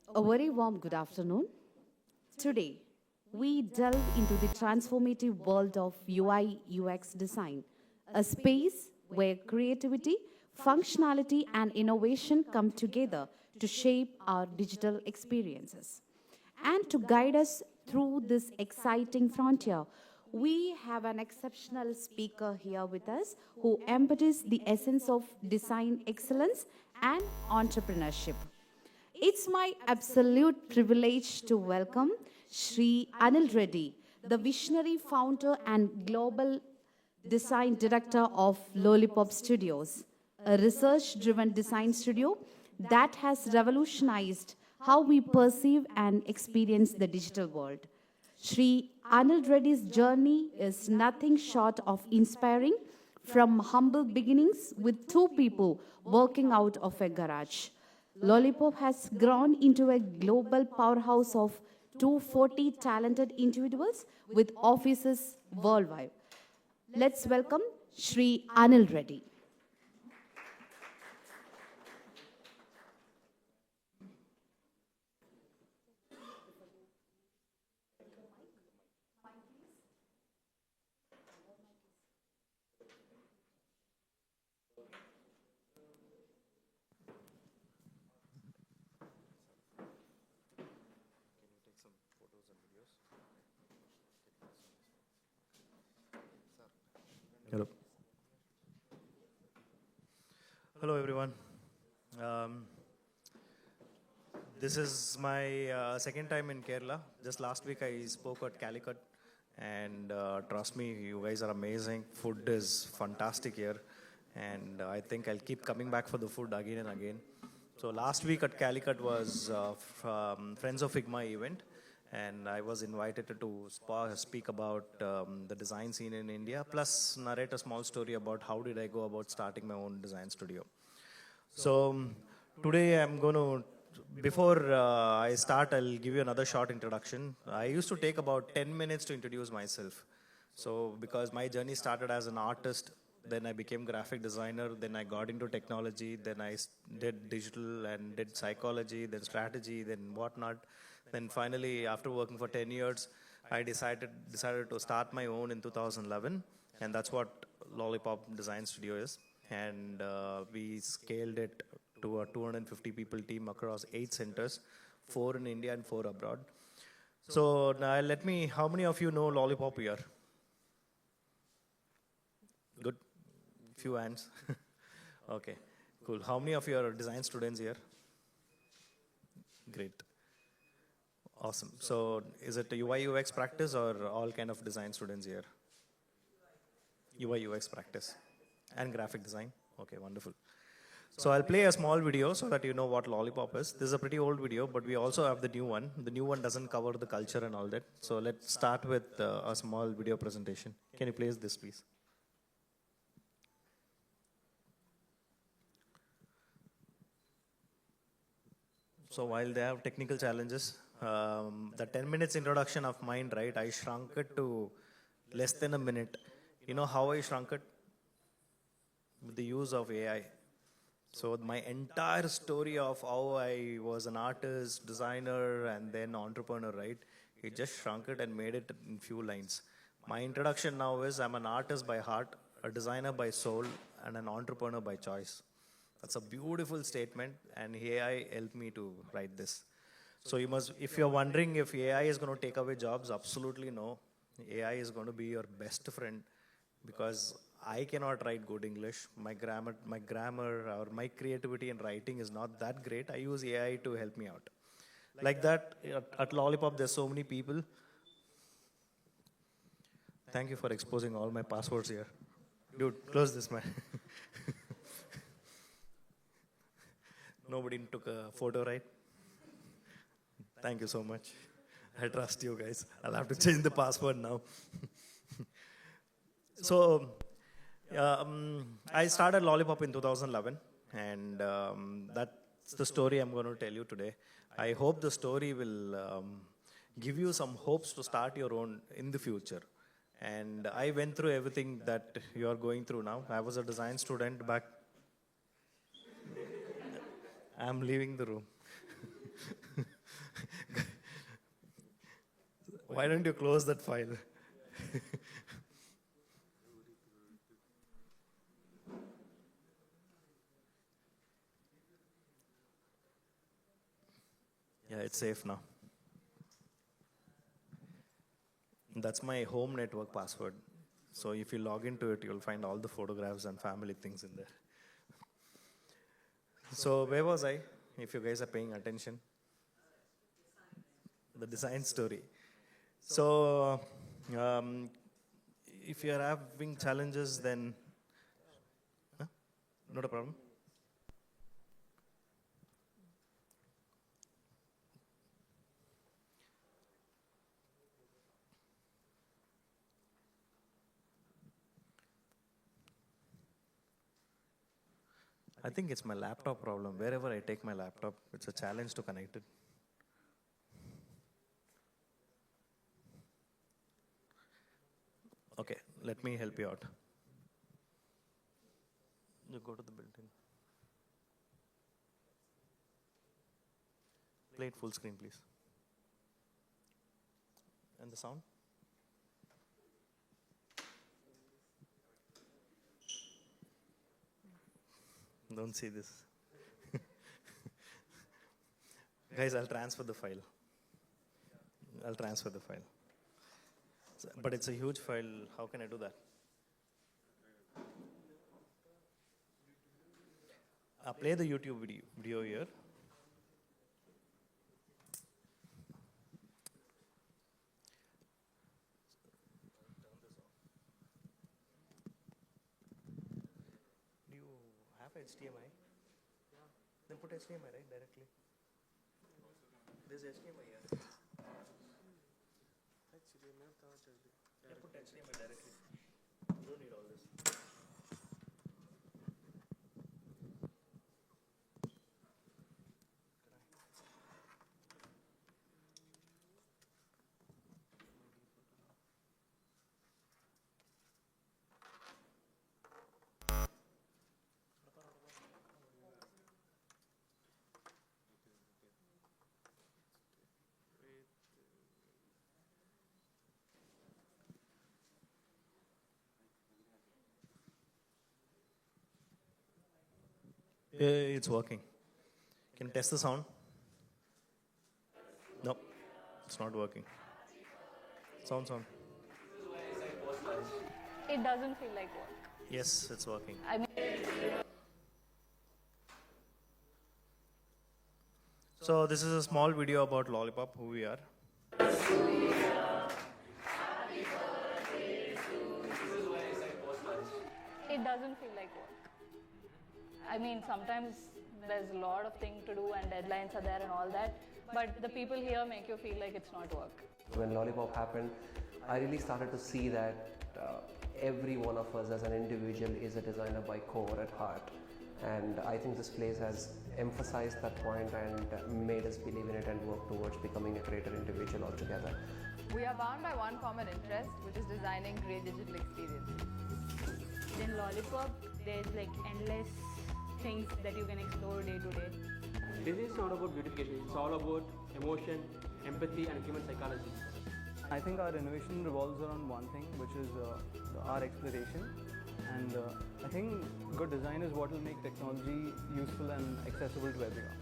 A very warm good afternoon. Today, we delve into the transformative world of UI UX design, a space where creativity, functionality, and innovation come together to shape our digital experiences. And to guide us through this exciting frontier, we have an exceptional speaker here with us who embodies the essence of design excellence and entrepreneurship. It's my absolute privilege to welcome Sri Anil Reddy, the visionary founder and global design director of Lollypop Studios, a research driven design studio that has revolutionized how we perceive and experience the digital world. Sri Anil Reddy's journey is nothing short of inspiring from humble beginnings with two people working out of a garage. Lollipop has grown into a global powerhouse of 240 talented individuals with offices worldwide. Let's welcome Sri Anil Reddy. Hello. Hello, everyone. Um, this is my second time in Kerala. Just last week I spoke at Calicut, and trust me, you guys are amazing. Food is fantastic here, and I think I'll keep coming back for the food again and again. So last week at Calicut was from Friends of Figma event, and I was invited to speak about the design scene in India, plus narrate a small story about how did I go about starting my own design studio. So today I'm going to, before I start, I'll give you another short introduction. I used to take about 10 minutes to introduce myself. So because my journey started as an artist, then I became graphic designer, then I got into technology, then did digital and did psychology, then strategy, then whatnot. Then finally, after working for 10 years, I decided to start my own in 2011, and that's what Lollipop Design Studio is. And we scaled it to a 250 people team across 8 centers, 4 in India and 4 abroad. So now how many of you know Lollipop here? Good, few hands. Okay, cool. How many of you are design students here? Great, awesome. So is it a UI UX practice or all kind of design students here? UI UX practice and graphic design. Okay, wonderful. So I'll play a small video so that you know what Lollipop is. This is a pretty old video, but we also have the new one. The new one doesn't cover the culture and all that. So let's start with a small video presentation. Can you play this, please? So while they have technical challenges, the 10 minutes introduction of mine, right, I shrunk it to less than a minute. You know how I shrunk it? With the use of AI. So my entire story of how I was an artist, designer, and then entrepreneur, right? It just shrunk it and made it in few lines. My introduction now is I'm an artist by heart, a designer by soul, and an entrepreneur by choice. That's a beautiful statement, and AI helped me to write this. So you must, if you're wondering if AI is going to take away jobs, absolutely no. AI is going to be your best friend because I cannot write good English. My grammar, or my creativity in writing is not that great. I use AI to help me out. Like that, at Lollipop, there's so many people. Thank you for exposing all my passwords here. Dude, close this, man. Nobody took a photo, right? Thank you so much. I trust you guys. I'll have to change the password now. So, I started Lollipop in 2011, and that's the story I'm going to tell you today. I hope the story will give you some hopes to start your own in the future. And I went through everything that you are going through now. I was a design student back. I'm leaving the room. Why don't you close that file? Yeah, it's safe now. That's my home network password. So if you log into it, you'll find all the photographs and family things in there. So where was I? If you guys are paying attention, the design story. So if you are having challenges, then not a problem. I think it's my laptop problem. Wherever I take my laptop, it's a challenge to connect it. Okay, let me help you out. You go to the built-in. Play it full screen, please. And the sound? Don't see this. Guys, I'll transfer the file. But it's a huge file. How can I do that? Play the YouTube video here. Do you have HDMI? Yeah. Then put HDMI, right, directly. There's HDMI here. Yeah, put HDMI directly. You don't need all this. It's working. Can you test the sound? No, it's not working. Sound. It doesn't feel like work. Yes, it's working. I mean, So this is a small video about Lollypop, who we are. it doesn't feel like work. I mean, sometimes there's a lot of things to do and deadlines are there and all that, but the people here make you feel like it's not work. When Lollipop happened, I really started to see that every one of us as an individual is a designer by core at heart. And I think this place has emphasized that point and made us believe in it and work towards becoming a greater individual altogether. We are bound by one common interest, which is designing great digital experiences. In Lollypop, there's like endless things that you can explore day to day. This is not about beautification, it's all about emotion, empathy and human psychology. I think our innovation revolves around one thing, which is our exploration. And I think good design is what will make technology useful and accessible to everyone.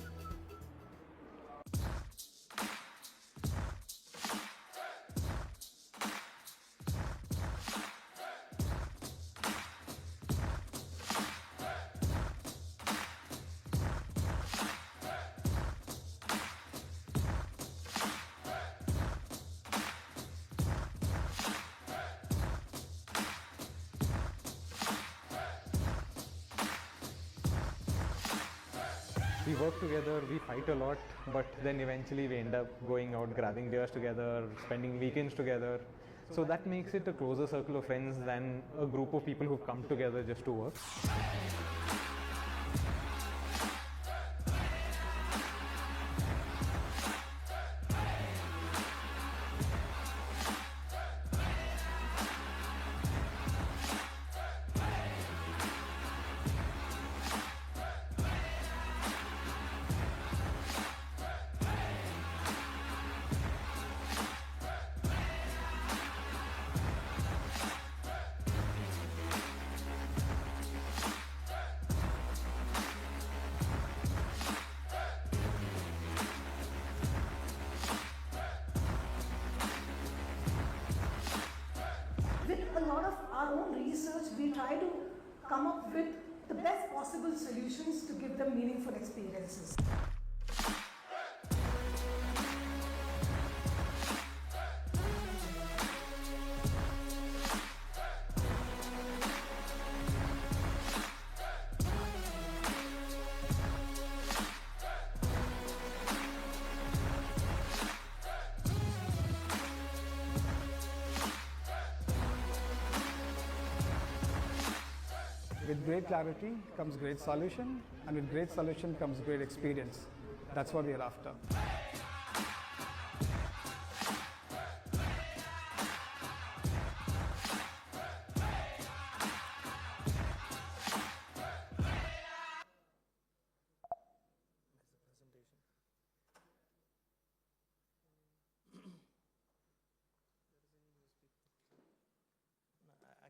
We work together, we fight a lot, but then eventually we end up going out, grabbing beers together, spending weekends together. So that makes it a closer circle of friends than a group of people who've come together just to work. try to come up with the best possible solutions to give them meaningful experiences. With great clarity comes great solution, and with great solution comes great experience. That's what we are after. I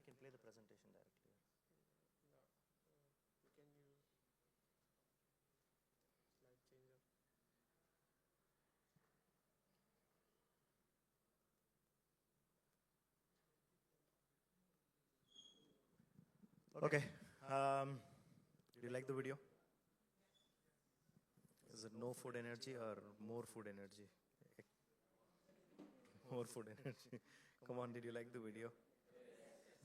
can play the presentation directly. Okay. Did you like the video? Is it no food energy or more food energy? More food energy. Come on, did you like the video?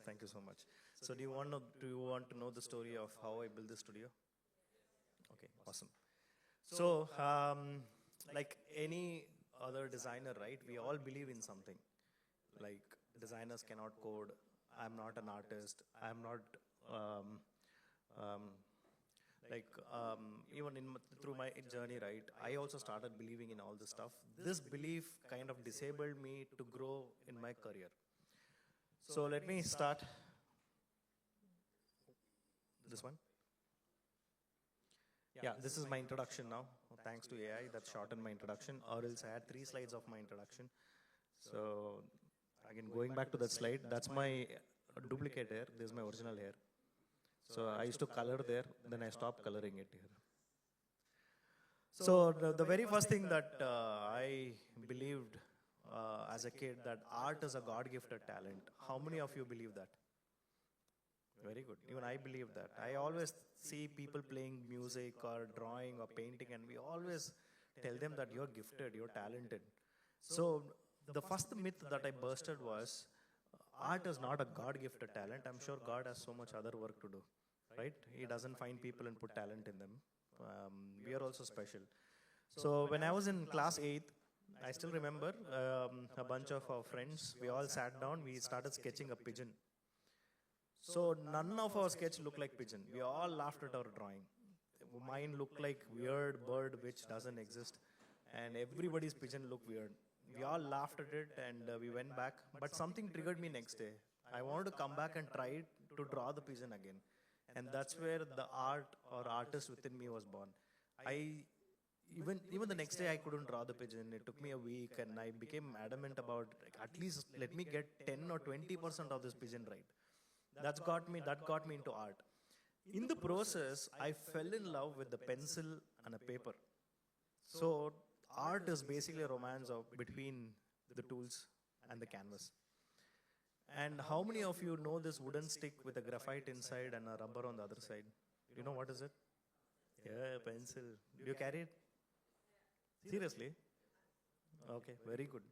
Thank you so much. So do you want to know the story of how I built this studio? Okay, awesome. So like any other designer, right? We all believe in something. Like designers cannot code. I'm not an artist. I'm not even through my journey, right? I also started believing in all this stuff. This belief kind of disabled me to grow in my career. So let me start. This one? Yeah, this is my introduction now. Thanks to AI, that shortened my introduction, or else I had 3 slides of my introduction. So again, going back to that slide, that's my duplicate hair. This is my original hair. So I used to color there, then I stopped coloring it here. So the very first thing that I believed as a kid, that art is a God-gifted talent. How many of you believe that? Very good. Even I believe that. I always see people playing music or drawing or painting, and we always tell them that you're gifted, you're talented. So the first myth that I busted was, art is not a God-gifted talent. I'm sure God has so much other work to do, right? He doesn't find people and put talent in them. We are also special. So when I was in class 8th, I still remember a bunch of our friends, we all sat down, we started sketching a pigeon. So none of our sketch looked like pigeon. We all laughed at our drawing. Mine looked like weird bird which doesn't exist, and everybody's pigeon looked weird. We all laughed at it, and we went back. But something triggered me next day. I wanted to come back and try to draw the pigeon again. And that's where the art or artist within me was born. Even the next day I couldn't draw the pigeon. It took me a week, and I became adamant about, like, at least let me get 10 or 20% of this pigeon right. That got me into art. In the process, I fell in love with the pencil and a paper. So art is basically a romance between the tools and the canvas. And how many of you know this wooden stick with a graphite inside and a rubber on the other side? Do you know what is it? Yeah, pencil. Do you carry it? Seriously? Okay, very good.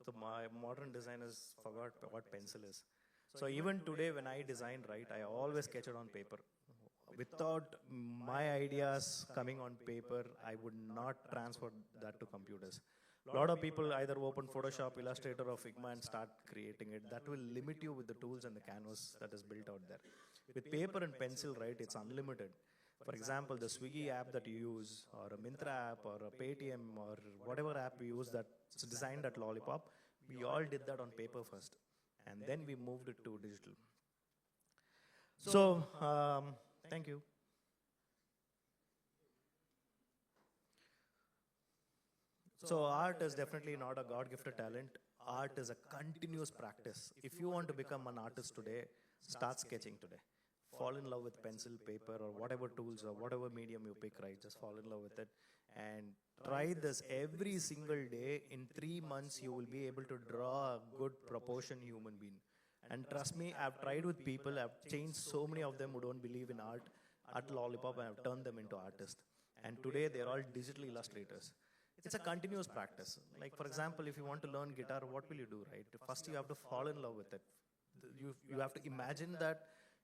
So my modern designers forgot what pencil is. So even today when I design, right, I always sketch it on paper. Without my ideas coming on paper, I would not transfer that to computers. A lot of people either open Photoshop, Illustrator or Figma and start creating it. That will limit you with the tools and the canvas that is built out there. With paper and pencil, right, it's unlimited. For example, the Swiggy app that you use, or a Myntra app, or a Paytm, or whatever app we use that's designed at Lollypop, we all did that on paper first. And then we moved it to digital. So, thank you. So art is definitely not a God-gifted talent. Art is a continuous practice. If you want to become an artist today, start sketching today. Fall in love with pencil, paper, or whatever tools or whatever medium you pick, right? Just fall in love with it and try this every single day. In 3 months, you will be able to draw a good proportion human being. And trust me, I've tried with people, I've changed so many of them who don't believe in art at Lollipop, and I've turned them into artists. And today they're all digital illustrators. It's a continuous practice. Like for example, if you want to learn guitar, what will you do, right? First you have to fall in love with it. You have to imagine that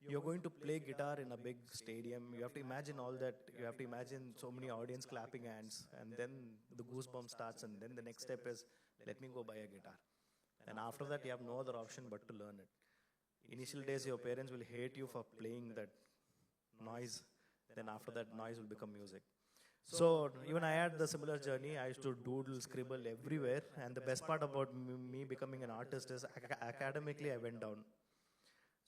you're going to play guitar in a big stadium. You have to imagine all that. You have to imagine so many audience clapping hands, and then the goosebump starts, and then the next step is, let me go buy a guitar. And after that, you have no other option but to learn it. Initial days, your parents will hate you for playing that noise. Then after that, noise will become music. So even I had the similar journey. I used to doodle, scribble everywhere. And the best part about me becoming an artist is academically, I went down.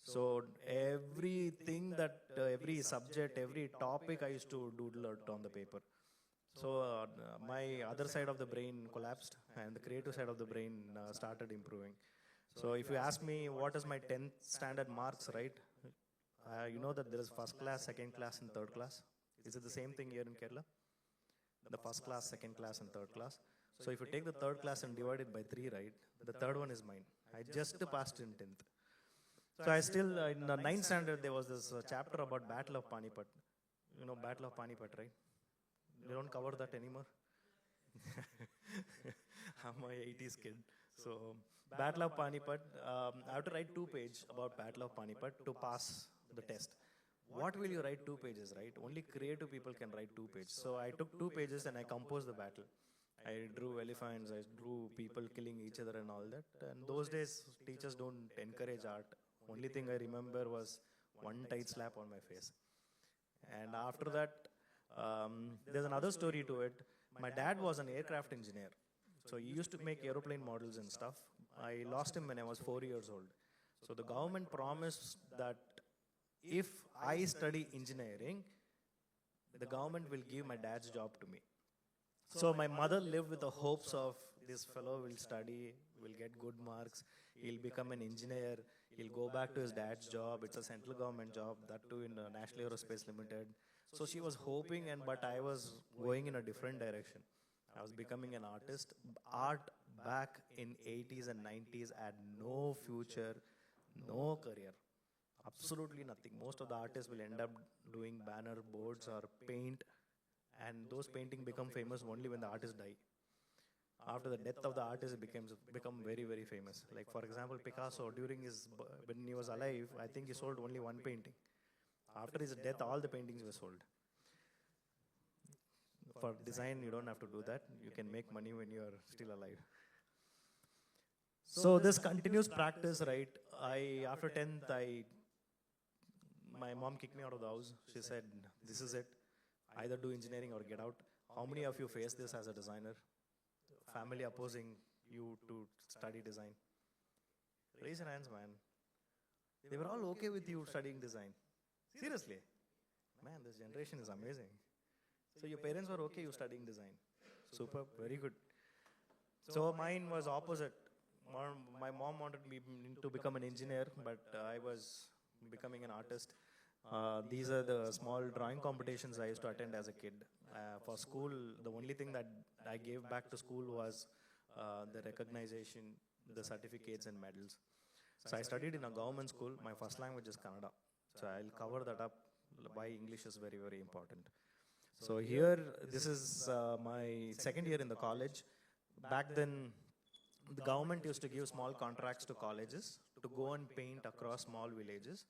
So everything that, every subject, every topic, I used to doodle out on the paper. So my other side of the brain collapsed, and the creative side of the brain started improving. So if you ask me what is my 10th standard marks, right? You know that there is first class, second class, and third class. Is it the same thing here in Kerala? The first class, second class, and third class. So if you take the third class and divide it by 3, right? The third one is mine. I just passed in 10th. So I still, in the 9th standard, there was this chapter about Battle of Panipat. You know Battle of Panipat, right? They don't cover that anymore. I'm a 80s kid. So Battle of Panipat, I have to write 2 pages about Battle of Panipat to pass the test. What will you write 2 pages, right? Only creative people can write 2 pages. So I took 2 pages and I composed the battle. I drew elephants, I drew people killing each other and all that. And those days, teachers don't encourage art. Only thing I remember was one tight slap on my face. And after that, there's another story to it. My dad was an aircraft engineer. So he used to make aeroplane models and stuff. I lost him when I was 4 years old. So the government promised that if I study engineering, the government will give my dad's job to me. So my mother lived with the hopes of this fellow will study, will get good marks, he'll become an engineer, he'll go back to his dad's job. It's a central government job, that too in National Aerospace Limited. So she was hoping, but I was going in a different direction. I was becoming an artist. Art back in 80s and 90s had no future, no career. Absolutely nothing. Most of the artists will end up doing banner boards or paint, and those paintings become famous only when the artist die. After the death of the artist, it become very, very famous. Like for example, Picasso, when he was alive, I think he sold only 1 painting. After his death, all the paintings were sold. For design, you don't have to do that. You can make money when you are still alive. So this continuous practice, right? After 10th, my mom kicked me out of the house. She said, this is it. Either do engineering or get out. How many of you face this as a designer? Family opposing you to study design. Raise your hands, man. They were all okay with you studying design. Seriously. Man, this generation is amazing. So your parents were okay you studying design. Super, very good. So mine was opposite. My mom wanted me to become an engineer, but I was becoming an artist. These are the small drawing competitions I used to attend as a kid. For school, the only thing that I gave back to school was the recognition, the certificates and medals. So I studied in a government school. My first language is Kannada. So I'll cover that up why English is very, very important. So here, this is my second year in the college. Back then, the government used to give small contracts to colleges to go and paint across small villages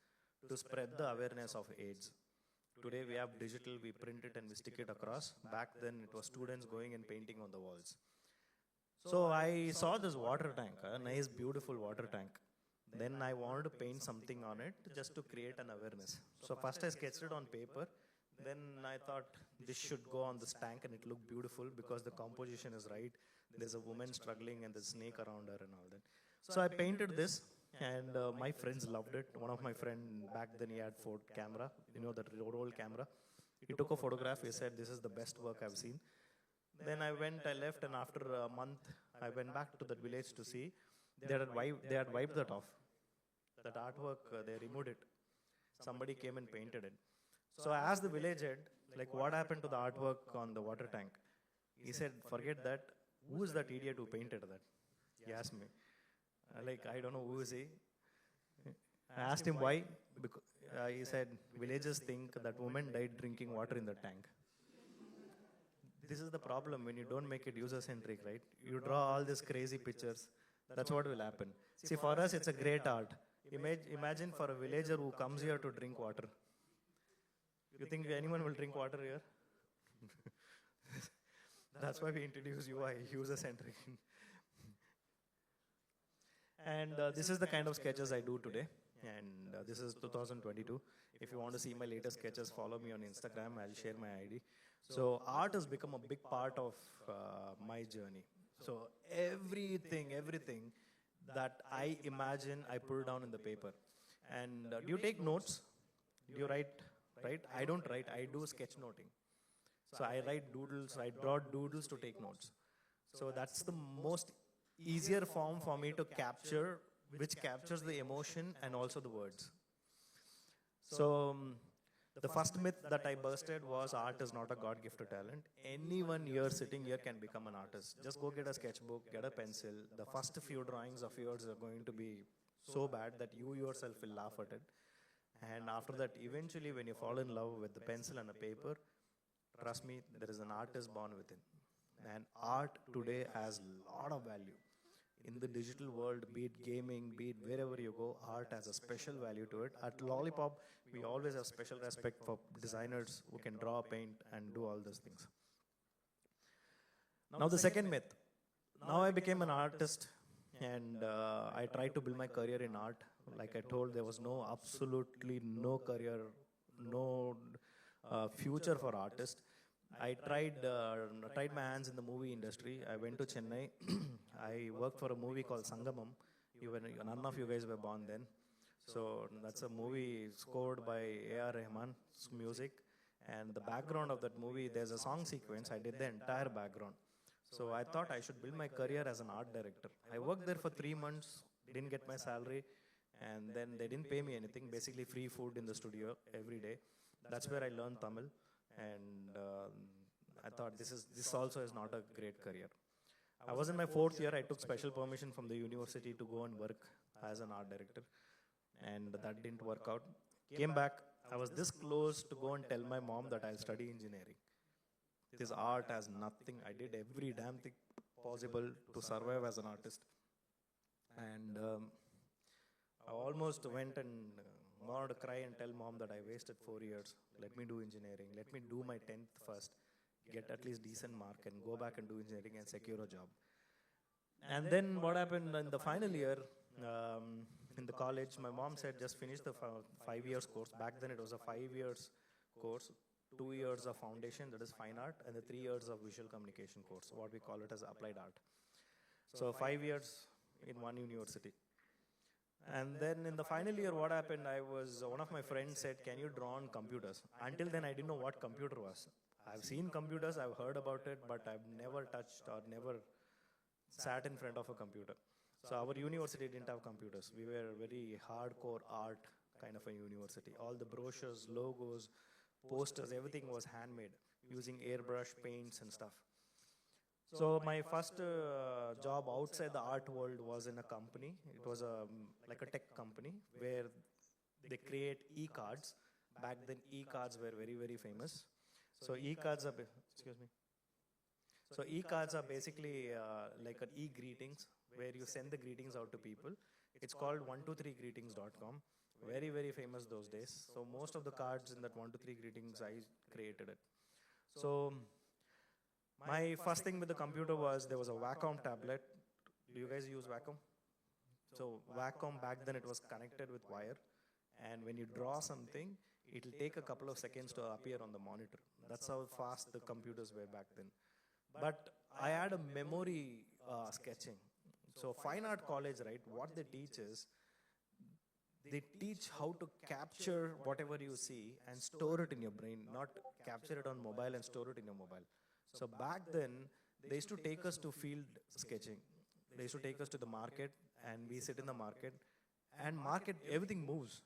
to spread the awareness of AIDS. Today we have digital, we print it and we stick it across. Back then it was students going and painting on the walls. So I saw this water tank, a nice beautiful water tank. Then I wanted to paint something on it just to create an awareness. So first I sketched it on paper. Then I thought this should go on this tank and it looked beautiful because the composition is right. There's a woman struggling and there's a snake around her and all that. So I painted this and my friends loved it. One of my friends back then he had Ford camera, you know, the roll camera. He took a photograph, he said this is the best work I've seen. Then I left and after a month I went back to that village to see. They had wiped that off. That artwork, they removed it. Somebody came and painted it. So I asked the village head, like, what happened to the artwork on the water tank? He said, forget that. Who is that idiot who painted that? He asked me. Like, I don't know who is he. I asked him why. Because, he said, villagers think that women died drinking water in the tank. This is the problem when you don't make it user-centric, right? You draw all these crazy pictures. That's what will happen. See, for us, it's a great art. Imagine for a villager who comes here to drink water. You think anyone will drink water here? That's why we introduce UI, user-centric. And this is the kind of sketches I do today. And this is 2022. If you want to see my latest sketches, follow me on Instagram. I'll share my ID. So art has become a big part of my journey. So everything that I imagine, I pull down in the paper. And do you take notes? Do you write? I don't write. I do sketch noting. So I write doodles. I draw doodles to take notes. So that's the most easier form for me to capture, which captures the emotion and also the words. So the first myth that I busted was art is not a God-gifted talent. Anyone here sitting here can become an artist. Just go get a sketchbook, get a pencil. The first few drawings of yours are going to be so bad that you yourself will laugh at it. And after that, eventually when you fall in love with the pencil and a paper, trust me, there is an artist born within. And art today has a lot of value. In the digital world, be it gaming, be it wherever you go, art has a special value to it. At Lollypop, we always have special respect for designers who can draw, paint, and do all those things. Now the second myth. Now I became an artist and I tried to build my career in art. Like I told, there was absolutely no career, no future for artists. I tried my hands in the movie industry. I went to Chennai. I worked for a movie called Sangamam. None of you guys were born then. So that's a movie scored by A.R. Rahman's music. And the background of that movie, there's a song sequence. I did the entire background. So I thought I should build my career as an art director. I worked there for 3 months, didn't get my salary. And then they didn't pay me anything, basically free food in the studio every day. That's where I learned Tamil. And I thought this also is not a great career. I was in my 4th year. I took special permission from the university to go and work as an art director. And that didn't work out. Came back. I was this close to go and tell my mom that I'll study engineering. This art has nothing. I did every damn thing possible to survive as an artist. And I almost went and wanted to cry and tell mom that I wasted 4 years. Let me do engineering. Let me do my 10th first. Get at least decent mark and go back and do engineering and secure a job. And then what happened in the final year in the college, my mom said just finish the 5 years course. Back then it was a 5 years course, 2 years of foundation, that is fine art, and the 3 years of visual communication course, what we call it as applied art. So 5 years in one university. And then in the final year, what happened, one of my friends said, can you draw on computers? Until then, I didn't know what computer was. I've seen computers, I've heard about it, but I've never touched or never sat in front of a computer. So our university didn't have computers. We were very hardcore art kind of a university. All the brochures, logos, posters, everything was handmade using airbrush paints and stuff. So my first job outside the art world was in a company. It was like a tech company where they create e-cards. Back then, e-cards were very, very famous. So e-cards are, So e-cards are basically like an e-greetings where you send the greetings out to people. It's called 123greetings.com. Very, very famous those days. So most of the cards in that 123greetings, I created it. So my first thing with the computer was there was a Wacom tablet. Do you guys use Wacom? So Wacom back then it was connected with wire, and when you draw something, it will take a couple of seconds to appear on the monitor. That's how fast the computers were back then. But I had a memory sketching. So fine art college, right, what they teach is, they teach how to capture whatever you see and store it in your brain, not capture it on mobile and store it in your mobile. So back then, they used to take us to field sketching. They used to take us to the market, and we sit in the market, and market, everything moves.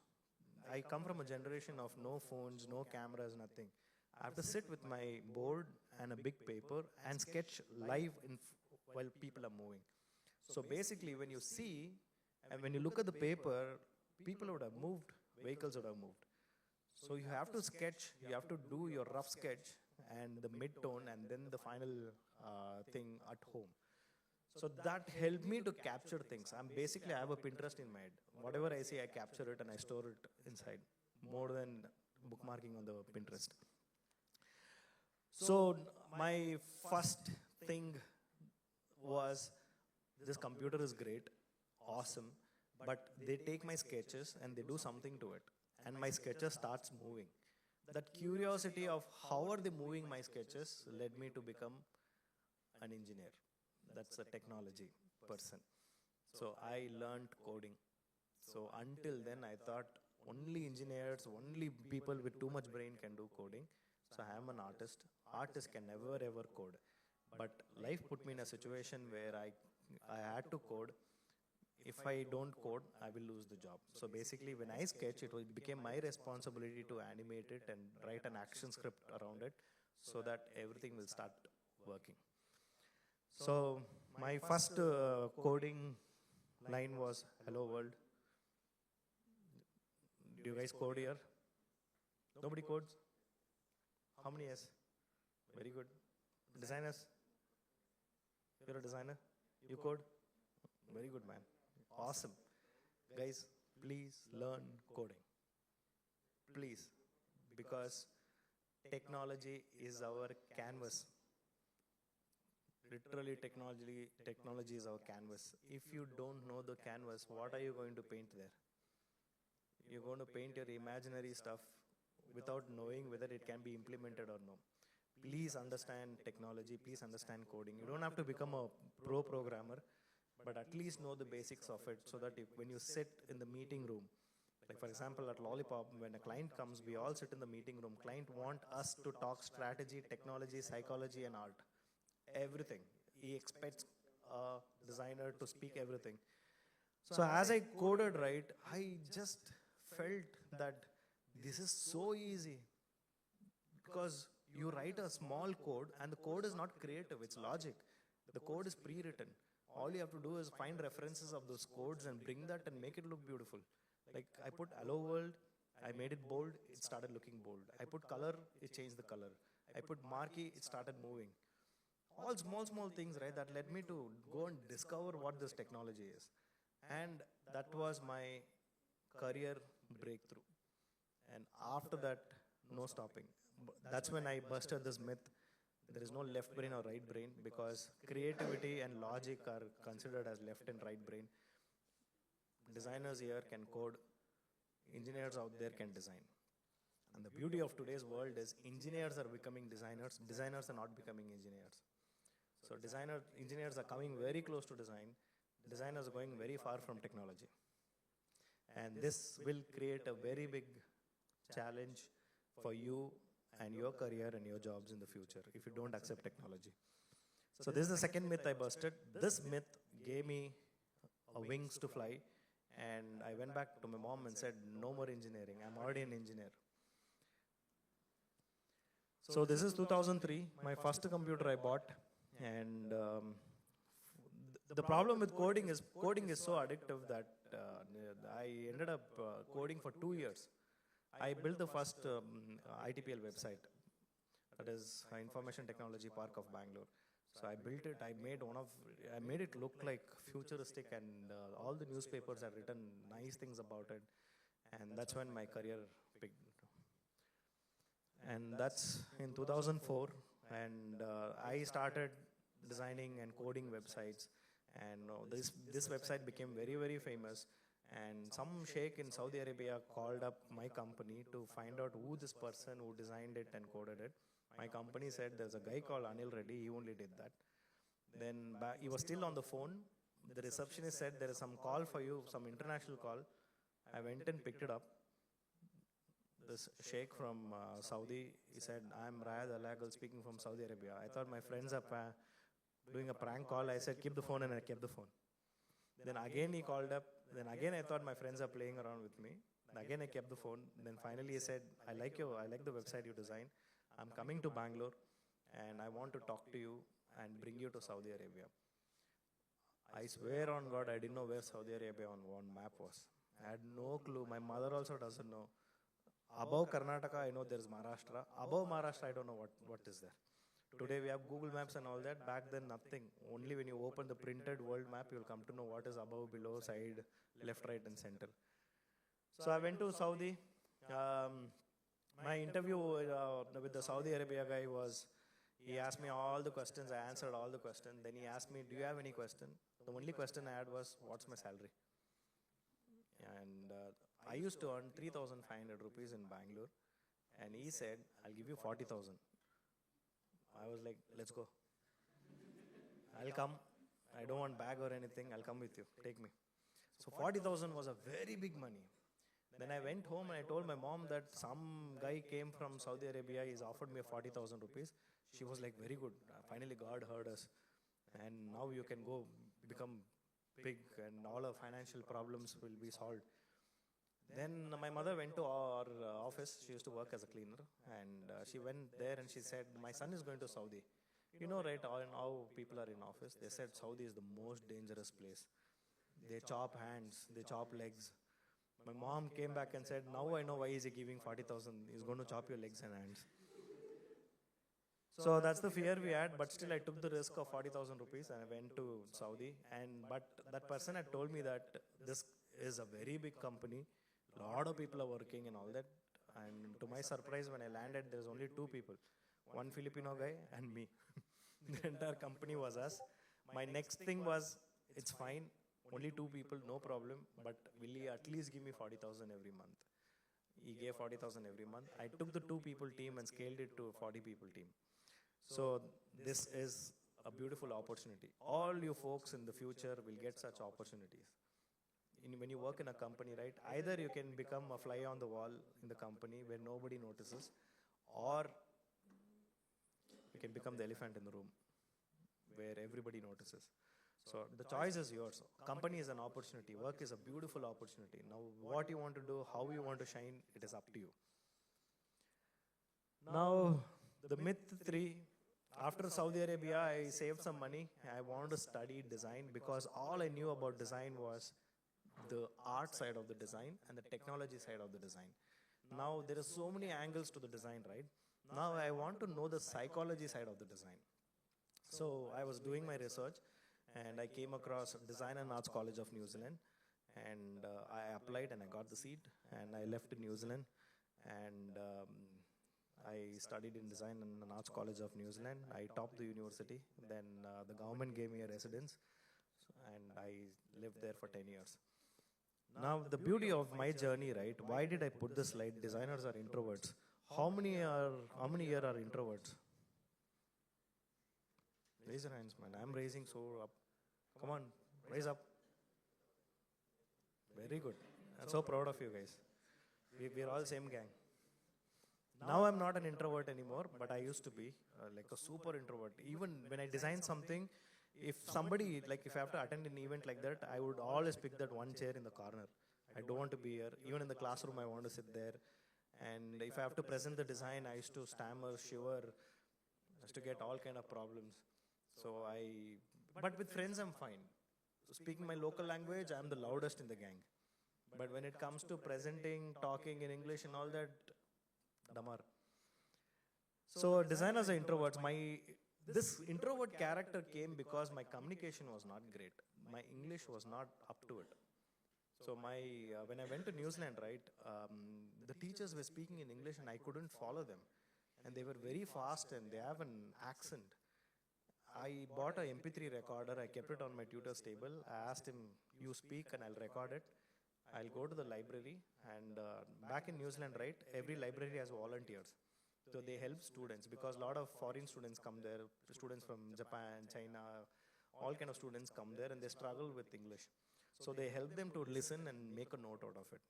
I come from a generation of no phones, no cameras, nothing. I have to sit with my board and a big paper and sketch live while people are moving. So basically, when you see, and when you look at the paper, people would have moved, vehicles would have moved. So you have to sketch, you have to do your rough sketch and the mid-tone and then the final thing at home. So that helped me to capture things. I have a Pinterest in my head. Whatever I see, I capture it and I store it inside, more than bookmarking on the Pinterest. So my first thing was, this computer is great, awesome, but they take my sketches and they do something to it, and my sketches starts moving. That curiosity of how are they moving my sketches led me to become an engineer. That's a technology person. So I learned coding. So until then I thought only engineers, only people with too much brain can do coding. So I am an artist. Artists can never ever code. But life put me in a situation where I had to code. If I don't code, I will lose the job. So basically when I sketch, it became my responsibility to animate it and write an action script around it so that everything will start working. So my first coding line was, "Hello world." Do you guys code here? Nobody codes? How many yes? Very good. Designers? You're a designer? You code? Very good, man. Awesome. Guys, please learn coding. Please. Because technology is our canvas. Literally, technology is our canvas. If you don't know the canvas, what are you going to paint there? You're going to paint your imaginary stuff without knowing whether it can be implemented or no. Please understand technology, please understand coding. You don't have to become a pro programmer, but at least know the basics of it so that when you sit in the meeting room, like for example at Lollypop, when a client comes, we all sit in the meeting room. Client want us to talk strategy, technology, psychology and art. Everything. He expects a designer to speak everything. So as I coded, right, I just felt that this is so easy because you write a small code and the code is not creative, it's logic. The code is pre-written. All you have to do is find references of those codes and bring that and make it look beautiful. Like I put hello world, I made it bold, it started looking bold. I put color, it changed the color. I put marquee, it started moving. All small things, right, that led me to go and discover what this technology is. And that was my career breakthrough. And after that, no stopping. That's when I busted this myth. There is no left brain or right brain because creativity and logic are considered as left and right brain. Designers here can code, engineers out there can design. And the beauty of today's world is engineers are becoming designers, designers are not becoming engineers. So engineers are coming very close to design, designers are going very far from technology. And this will create a very big challenge for you and your career and your jobs in the future if you don't accept technology. So this is the second myth I busted. This myth gave me wings to fly, and I went back to my mom and said, no more engineering, I'm already an engineer. So this is 2003, my first computer I bought, and the problem with coding is so addictive that I ended up coding for 2 years. I built the first ITPL website, that is Information Technology Park of Bangalore. So I built it, I made it look like futuristic, and all the newspapers had written nice things about it. And that's when my career picked. And that's in 2004, and I started designing and coding websites. And this website became very, very famous. And some sheikh in Saudi Arabia called up my company to find out who this person who designed it and coded it. My company said there's a guy called Anil Reddy, he only did that. Then he was still on the phone. The receptionist said there is some call for you, some international call. I went and picked it up. This sheikh from Saudi, he said, I'm Rayad Alagal speaking from Saudi Arabia. I thought my friends are doing a prank call. I said, keep the phone, and I kept the phone. Then again he called up. Then again I thought my friends are playing around with me. And again I kept the phone. Then finally he said, I like the website you designed. I'm coming to Bangalore and I want to talk to you and bring you to Saudi Arabia. I swear on God, I didn't know where Saudi Arabia on map was. I had no clue. My mother also doesn't know. Above Karnataka, I know there's Maharashtra. Above Maharashtra, I don't know what is there. Today we have Google Maps and all that. Back then, nothing. Only when you open the printed world map, you'll come to know what is above, below, side, left, right, and center. So I went to Saudi. My interview with the Saudi Arabia guy was, he asked me all the questions. I answered all the questions. Then he asked me, do you have any question? The only question I had was, what's my salary? And I used to earn 3,500 rupees in Bangalore. And he said, I'll give you 40,000. I was like, let's go. I'll come. I don't want bag or anything. I'll come with you. Take me. So 40,000 was a very big money. Then I went home and I told my mom that some guy came from Saudi Arabia. He's offered me 40,000 rupees. She was like, very good. Finally, God heard us. And now you can go become big and all our financial problems will be solved. Then my mother went to our office. She used to work as a cleaner. And she went there and she said, my son is going to Saudi. You know, right, how people are in office. They said Saudi is the most dangerous place. They chop hands, they chop legs. My mom came back and said, now I know why is he giving 40,000. He's going to chop your legs and hands. So that's the fear we had, but still I took the risk of 40,000 rupees and I went to Saudi. But that person had told me that this is a very big company. A lot of people are working and all that. And to my surprise, when I landed, there's only 2 people. One Filipino guy and me. The entire company was us. My next thing was, it's fine. Only 2 people, no problem. But will he at least give me 40,000 every month? He gave 40,000 every month. I took the 2 people team and scaled it to a 40 people team. So this is a beautiful opportunity. All you folks in the future will get such opportunities. When you work in a company, right, either you can become a fly on the wall in the company where nobody notices, or you can become the elephant in the room where everybody notices. So the choice is yours. Company is an opportunity. Work is a beautiful opportunity. Now what you want to do, how you want to shine, it is up to you. Now the myth 3, after Saudi Arabia, I saved some money. I wanted to study design because all I knew about design was the art side of the design and the technology side of the design. Now there are so many angles to the design, right? Now I want to know the psychology side of the design. So I was doing my research and I came across Design and Arts College of New Zealand, and I applied and I got the seat and I left New Zealand, and I studied in Design and Arts College of New Zealand. I topped the university. Then the government gave me a residence and I lived there for 10 years. Now the beauty of my journey, right? Why did I put this slide? Designers are introverts. How many here are introverts? Raise your hands, man. I'm raising so up. Come on, raise up. Very good. I'm so proud of you guys. We're all same gang. Now I'm not an introvert anymore, but I used to be like a super introvert. Even when I design something, if somebody, like if I have to attend an event like that, I would always pick that one chair in the corner. I don't want to be here. Even in the classroom, I want to sit there. And if I have to present the design, I used to stammer, shiver, I used to get all kind of problems. So but with friends, I'm fine. So speaking my local language, I'm the loudest in the gang. But when it comes to presenting, talking in English and all that, damar. So designers are introverts. This introvert character came because my communication was not great. My English was not up to it. So when I went to New Zealand, right, the teachers were speaking in English and I couldn't follow them. And they were very fast and they have an accent. I bought a MP3 recorder. I kept it on my tutor's table. I asked him, you speak and I'll record it. I'll go to the library. And back in New Zealand, right, every library has volunteers. So they help students because a lot of foreign students come there, students from Japan, China, all kind of students come there and they struggle with English. So they help them to listen and make a note out of it.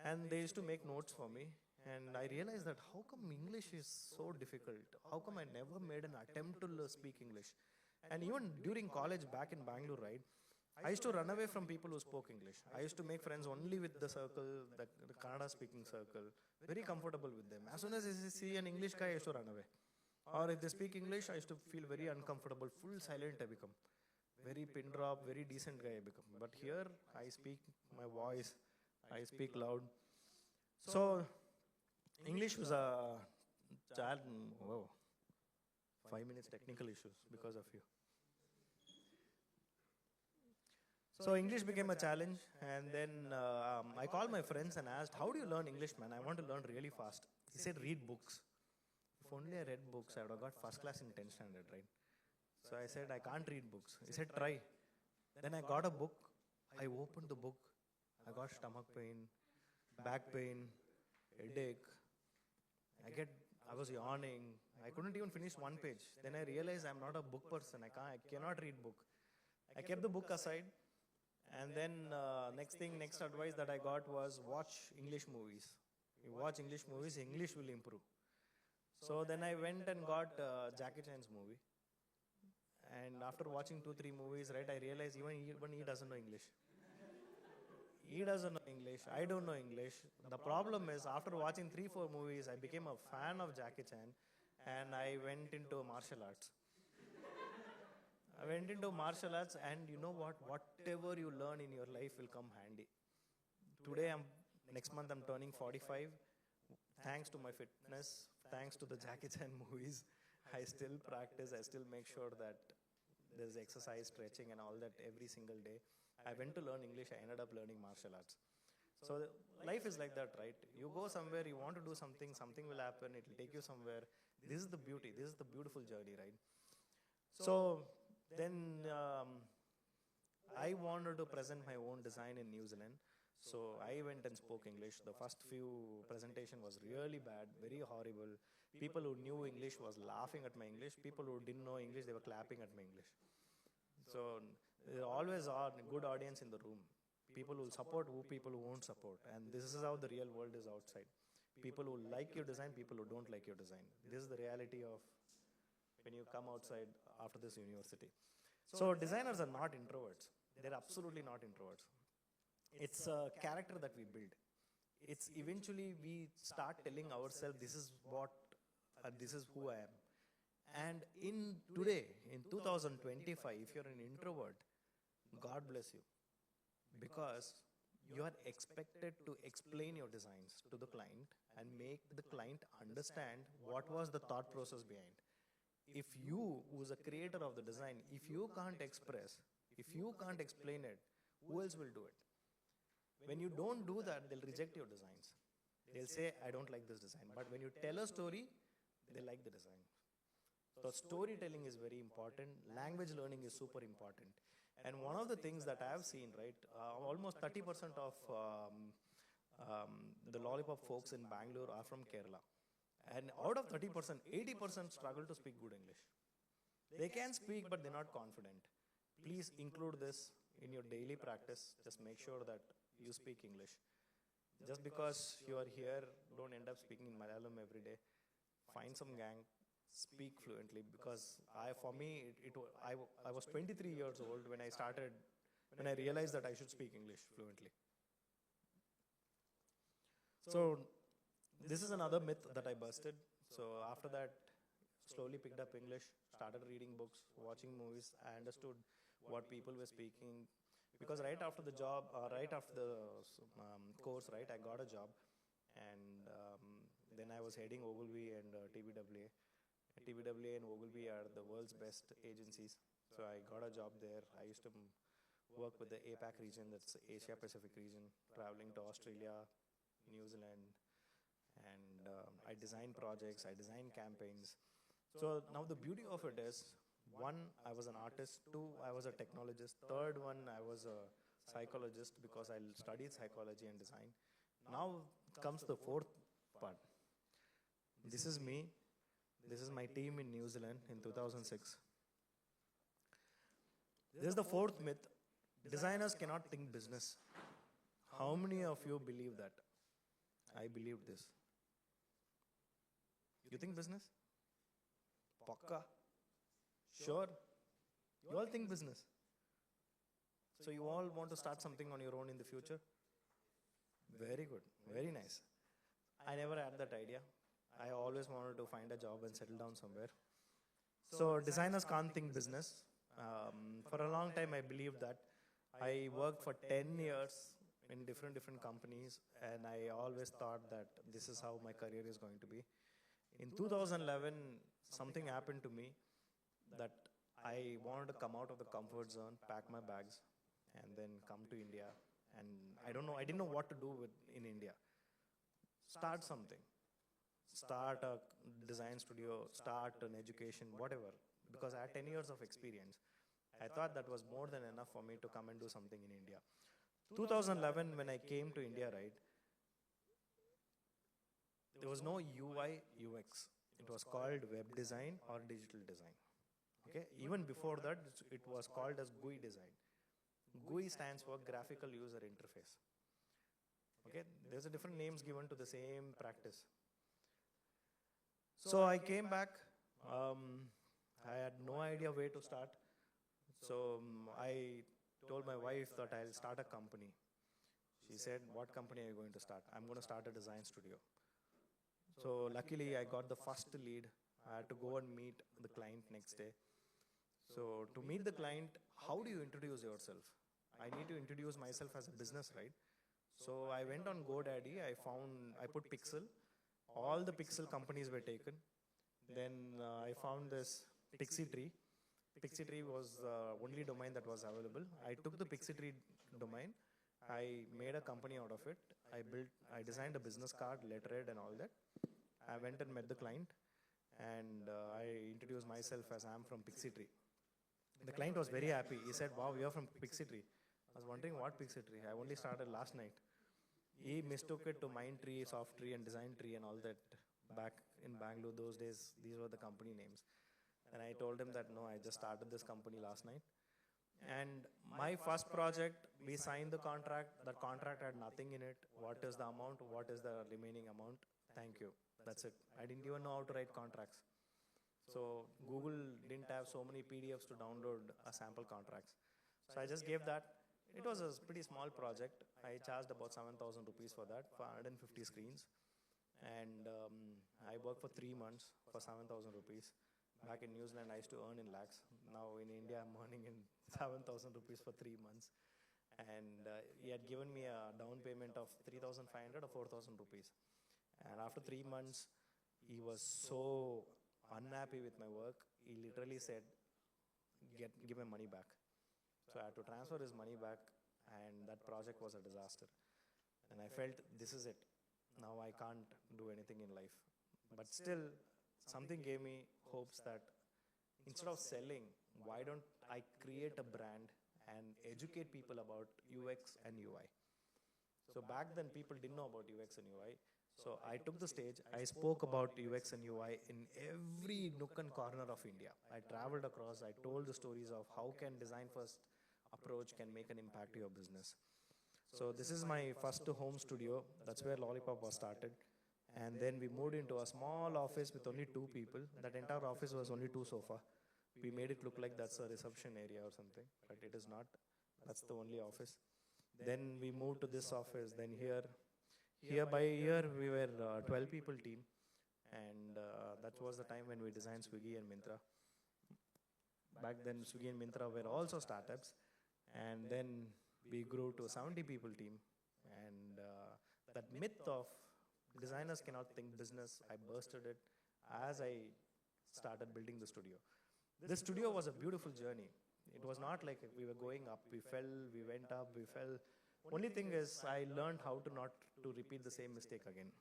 And they used to make notes for me. And I realized that how come English is so difficult? How come I never made an attempt to speak English? And even during college back in Bangalore, right, I used to run away from people who spoke English. I used to make friends only with the circle, the Kannada speaking circle, very comfortable with them. As soon as I see an English guy, I used to run away. Or if they speak English, I used to feel very uncomfortable, full silent I become. Very pin drop, very decent guy I become. But here, I speak my voice. I speak loud. So English was a child. Whoa, 5 minutes technical issues because of you. So English became a challenge, and then I called my friends and asked, "How do you learn English, man? I want to learn really fast." He said, "Read books." If only I read books, I would have got first class in 10th standard, right? So I said, "I can't read books." He said, "Try." Then I got a book. I opened the book. I got stomach pain, back pain, headache. I was yawning. I couldn't even finish one page. Then I realized I'm not a book person. I cannot read book. I kept the book aside. And then next advice that I got was watch English movies. You watch English movies, English will improve. So then I went and got Jackie Chan's movie. And after watching 2-3 movies, right, I realized even he doesn't know English. He doesn't know English. I don't know English. The problem is, after watching 3-4 movies, I became a fan of Jackie Chan, and I went into martial arts. I went into martial arts, and you know what? Whatever you learn in your life will come handy. Next month I'm turning 45. Thanks to my fitness, thanks to the Jackie Chan movies, I still practice. I still make sure that there's exercise, stretching, and all that every single day. I went to learn English. I ended up learning martial arts. So life is like that, right? You go somewhere, you want to do something, something will happen. It will take you somewhere. This is the beauty. This is the beautiful journey, right? So then I wanted to present my own design in New Zealand. So I went and spoke English. The first few presentation was really bad, very horrible. People who knew English was laughing at my English. People who didn't know English, they were clapping at my English. So there always are a good audience in the room. People who support, people who won't support. And this is how the real world is outside. People who like your design, people who don't like your design. This is the reality of when you come outside after this university. So designers are not introverts. They're absolutely not introverts. It's a character that we build. It's eventually we start telling ourselves, this is what, this is who I am. And in 2025, if you're an introvert, God bless you. Because you are expected to explain your designs to the client and make the client understand what was the thought process behind. If you, who's a creator of the design, if you can't express, if you can't explain it, who else will do it? When you don't do that, they'll reject your designs. They'll say, I don't like this design. But when you tell a story, they like the design. So storytelling is very important. Language learning is super important. And one of the things that I have seen, right, almost 30% of the Lollypop folks in Bangalore are from Kerala. And out of 30%, 80% struggle to speak good English. They can speak, but they're not confident. Please include this in your daily practice. Just make sure that you speak English. Just because you are here, don't end up speaking in Malayalam every day. Find some gang, speak fluently. Because I was 23 years old when I realized that I should speak English fluently. So this is another myth that I busted. So after that, slowly picked up English, started reading books, watching movies. I understood what people were speaking. Because right after the job, right after the course, right, I got a job. And then I was heading Ogilvy and TBWA. TBWA and Ogilvy are the world's best agencies. So I got a job there. I used to work with the APAC region, that's Asia Pacific region, traveling to Australia, New Zealand. And I design projects, I design campaigns. So now the beauty of it is, 1, I was an artist. 2, I was a technologist. 3rd one, I was a psychologist because I studied psychology and design. Now comes the 4th part. This is me. This is my team in New Zealand in 2006. This is the 4th myth. Designers cannot think business. How many of you believe that? I believed this. You think business? Pakka? Sure. You all think business. So you all want to start something on your own in the future? Very good. Very nice. I never had that idea. I always wanted to find a job and settle down somewhere. So designers can't think business. For a long time I believed that. I worked for 10 years in different companies, and I always thought that this is how my career is going to be. In 2011, something happened to me that I wanted to come out of the comfort zone, pack my bags, and then come to India. And I don't know, I didn't know what to do in India. Start something. Start a design studio, start an education, whatever. Because I had 10 years of experience. I thought that was more than enough for me to come and do something in India. 2011, when I came to India, right, there was no UI, UX. It was called web design or digital design. Okay? Even before that, it was called as GUI design. GUI stands for graphical user interface. Okay? There's a different names given to the same practice. So I came back. I had no idea where to start. So I told my wife that I'll start a company. She said, what company are you going to start? I'm going to start a design studio. So luckily I got the first lead. I had to go and meet the client next day. So to meet the client, how do you introduce yourself? I need to introduce myself as a business, right? So I went on GoDaddy, I put Pixel. All the Pixel companies were taken. Then I found this Pixie Tree. Pixie Tree was the only domain that was available. I took the Pixie Tree domain. I made a company out of it. I designed a business card, letterhead and all that. I went and met the client and I introduced myself as I'm from Pixie Tree. The client was very happy. He said, wow, you're from Pixie Tree. I was wondering what Pixie Tree? I only started last night. He mistook it to Mind Tree, Soft Tree and Design Tree and all that. Back in Bangalore those days, these were the company names. And I told him that, no, I just started this company last night. And my first project, we signed the contract. That contract had nothing in it. What is the amount? What is the remaining amount? Thank you. That's it. I didn't even know how to write contracts. So Google didn't have so many PDFs to download a sample contracts. So I just gave that. It was a pretty small project. I charged about 7,000 rupees for that, for 150 screens. And I worked for 3 months for 7,000 rupees. Back in New Zealand, I used to earn in lakhs. Now in India, I'm earning in 7,000 rupees for 3 months. And he had given me a down payment of 3,500 or 4,000 rupees. And after 3 months, he was so unhappy with my work. He literally said, give my money back. So I had to transfer his money back, and that project was a disaster. And I felt, this is it. Now I can't do anything in life. But still, something gave me hopes that instead of selling, why don't I create a brand and educate people about UX and UI? So back then, people didn't know about UX and UI. So I took the stage. I spoke about UX and UI in every nook and corner of India. I traveled across. I told the stories of how can design-first approach can make an impact to your business. So this is my first home studio. That's where Lollypop was started. And then we moved into a small office with only 2 people. That entire office was only 2 sofas. We made it look like that's a reception area or something, but it is not. That's the only office. Then we moved to this office. Then here by year we were a 12 people team. And that was the time when we designed Swiggy and Myntra. Back then Swiggy and Myntra were also startups. And then we grew to a 70 people team. And that myth of designers cannot think business, I bursted it as I started building the studio. This studio was a beautiful journey. It was not like we were going up, we fell, we went up, we fell. Only thing is I learned how to not to repeat the same mistake again.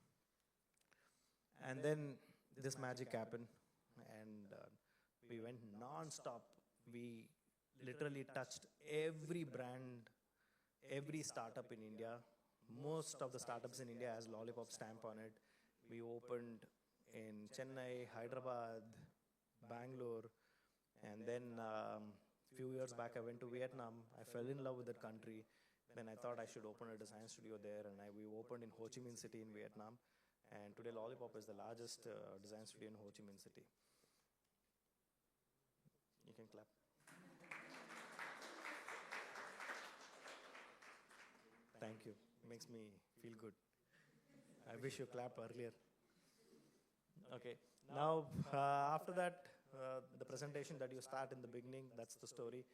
And then this magic happened and we went non-stop. We literally touched every brand, every startup in India. Most of the startups in India has Lollypop stamp on it. We opened in Chennai, Hyderabad, Bangalore, and then few years back I went to Vietnam. I fell in love with that country. Then I thought I should open a design studio there, and we opened in Ho Chi Minh City in Vietnam. And today Lollypop is the largest design studio in Ho Chi Minh City. You can clap. Thank you. Makes me feel good. I wish you clapped earlier. Okay. Now, after that, the presentation that you start in the beginning, that's the story.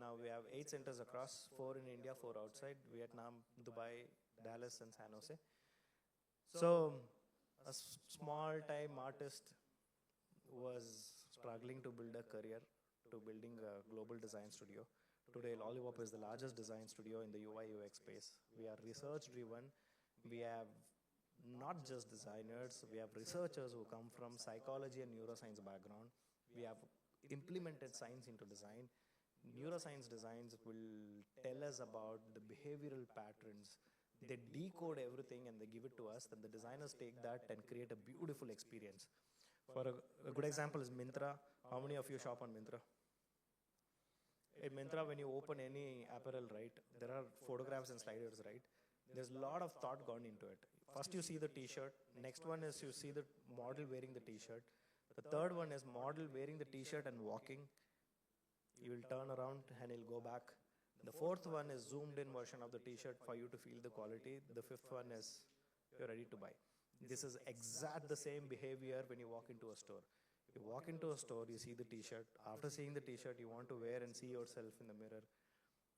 Now we have 8 centers across, 4 in India, 4 outside, Vietnam, Dubai, Dallas, and San Jose. So a small time artist was struggling to build a career to building a global design studio. Today, Lollypop is the largest design studio in the UI UX space. We are research driven. We have not just designers, we have researchers who come from psychology and neuroscience background. We have implemented science into design. Neuroscience designs will tell us about the behavioral patterns. They decode everything and they give it to us. Then the designers take that and create a beautiful experience. For a good example is Myntra. How many of you shop on Myntra? In Myntra, when you open any apparel, right, there are photographs and sliders, right? There's a lot of thought gone into it. First you see the t-shirt. Next one is you see the model wearing the t-shirt. The third one is model wearing the t-shirt and walking. You will turn around and he'll go back. The fourth one is zoomed in version of the t-shirt for you to feel the quality. The fifth one is you're ready to buy. This is exact the same behavior when you walk into a store. You walk into a store, you see the t-shirt. After seeing the t-shirt, you want to wear and see yourself in the mirror.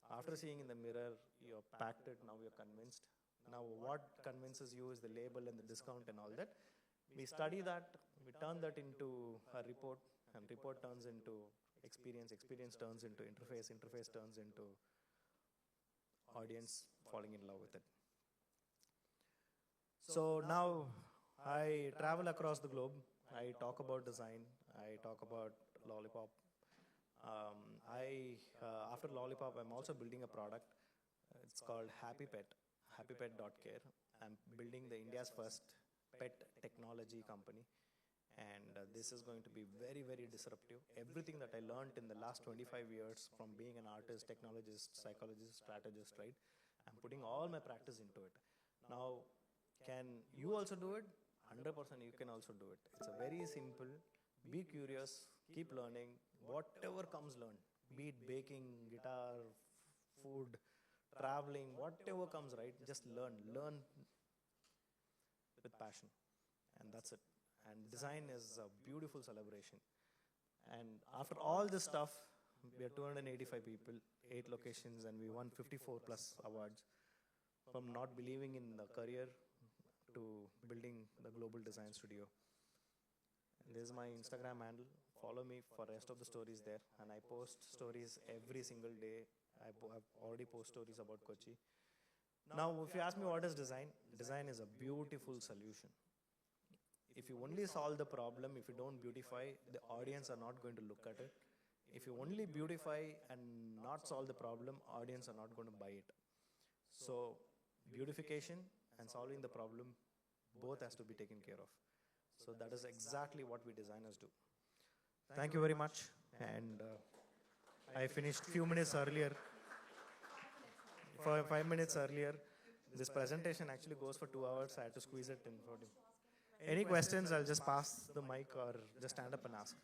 After seeing in the mirror, you're packed it, now you're convinced. Now what convinces you is the label and the discount and all that. We study that, we turn that into a report, and report turns into experience, experience turns into interface, interface turns into audience falling in love with it. So now I travel across the globe. I talk about design. I talk about Lollypop. After Lollypop, I'm also building a product. It's called Happy Pet, happypet.care. I'm building the India's first pet technology company. And this is going to be very, very disruptive. Everything that I learned in the last 25 years from being an artist, technologist, psychologist, strategist, right? I'm putting all my practice into it. Now, can you also do it? 100% you can also do it. It's a very simple, be curious, keep learning, whatever comes learn. Be it baking, guitar, food, traveling, whatever comes, right? Just learn with passion. And that's it. And design is a beautiful celebration. And after all this stuff, we are 285 people, 8 locations, and we won 54 plus awards. From not believing in the career to building the global design studio. And this is my Instagram handle. Follow me for the rest of the stories there. And I post stories every single day. I've already posted stories about Kochi. Now, if you ask me what is design, design is a beautiful solution. If you only solve the problem, if you don't beautify, the audience are not going to look at it. If you only beautify and not solve the problem, audience are not going to buy it. So, beautification and solving the problem, both has to be taken care of. So that is exactly what we designers do. Thank you very much. And I finished few minutes earlier. 5 minutes earlier. This presentation actually goes for 2 hours. I had to squeeze it in 40. Any questions, I'll just pass the mic or just stand up and ask.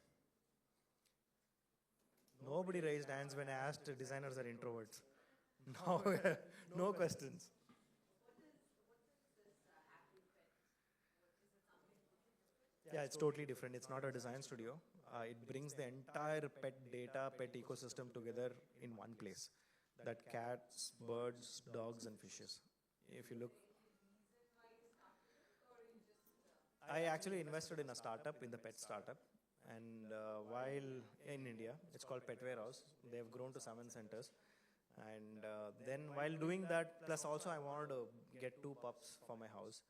Nobody raised hands when I asked designers are introverts. No, no questions. Yeah, it's totally different. It's not a design studio. It brings the entire pet data, pet ecosystem together in one place. That cats, birds, dogs, and fishes. If you look, I actually invested in a startup, in the pet startup. And while in India, it's called Pet Warehouse. They've grown to 7 centers. And then while doing that, plus also I wanted to get 2 pups for my house.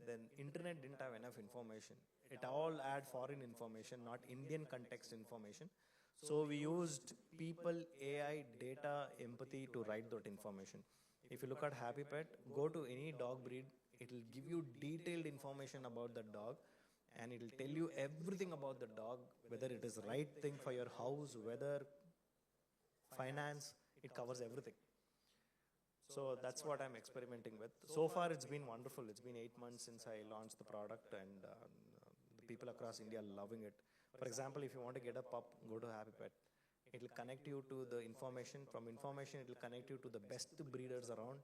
Then internet didn't have enough information. It all had foreign information, not Indian context information. So we used people, AI, data, empathy to write that information. If you look at Happy Pet, go to any dog breed, it will give you detailed information about the dog, and it will tell you everything about the dog, whether it is the right thing for your house, weather, finance, it covers everything. So that's what I'm experimenting with. So far it's been wonderful. It's been 8 months since I launched the product, and the people across India are loving it. For example, if you want to get a pup, go to Happy Pet. It will connect you to the information. From information, it will connect you to the best breeders around.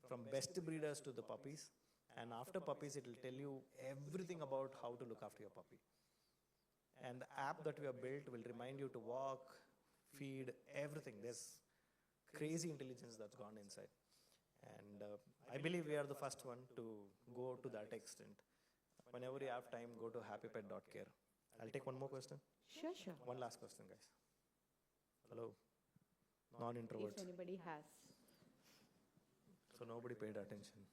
From best breeders to the puppies. And after puppies, it will tell you everything about how to look after your puppy. And the app that we have built will remind you to walk, feed, everything. crazy intelligence that's gone inside. And I believe we are the first one to go to that extent. Whenever you have time, go to happypet.care. I'll take one more question. Sure, sure. One last question, guys. Hello. If Non-introverts. anybody has. So nobody paid attention.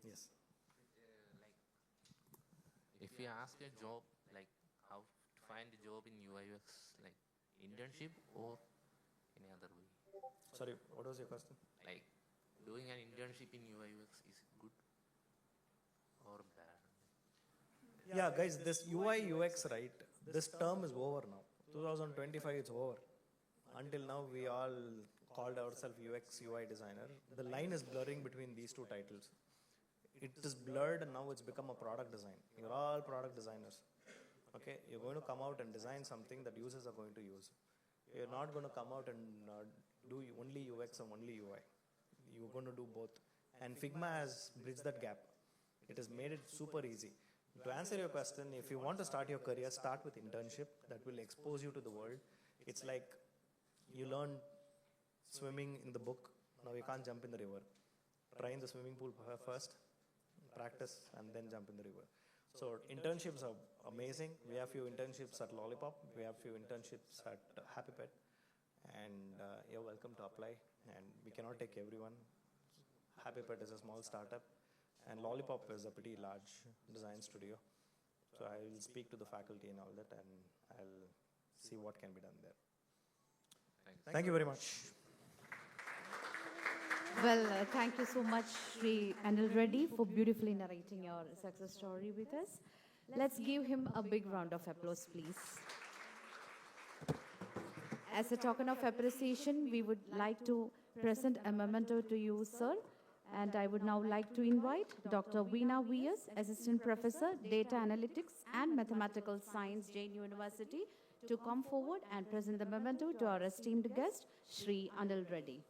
Yes. Like, if you ask a job, like how to find a job in UI UX, like internship or any other way? Sorry, what was your question? Like, doing an internship in UI UX is good or bad? Yeah, guys, this UI UX, right? This term is over now. 2025, it's over. Until now, we all called ourselves UX UI designer. The line is blurring between these two titles. It is blurred and now it's become a product design. You're all product designers. Okay, you're going to come out and design something that users are going to use. You're not going to come out and do only UX and only UI. You're going to do both. And Figma has bridged that gap. It has made it super easy. To answer your question, if you want to start your career, start with internship. That will expose you to the world. It's like you learn swimming in the book. Now you can't jump in the river. Try in the swimming pool first, practice, and then jump in the river. So internships are amazing. We have few internships at Lollypop. We have few internships at Happy Pet. And you're welcome to apply. And we cannot take everyone. Happy Pet is a small startup. And Lollypop is a pretty large design studio. So I will speak to the faculty and all that, and I'll see what can be done there. Thank you very much. Well, thank you so much, Sri Anil Reddy, for beautifully narrating your success story with us. Let's give him a big round of applause, please. As a token of appreciation, we would like to present a memento to you, sir. And I would now like to invite Dr. Veena V.S., Assistant Professor, Data Analytics and Mathematical Science, Jain University, to come forward and present the memento to our esteemed guest, Sri Anil Reddy.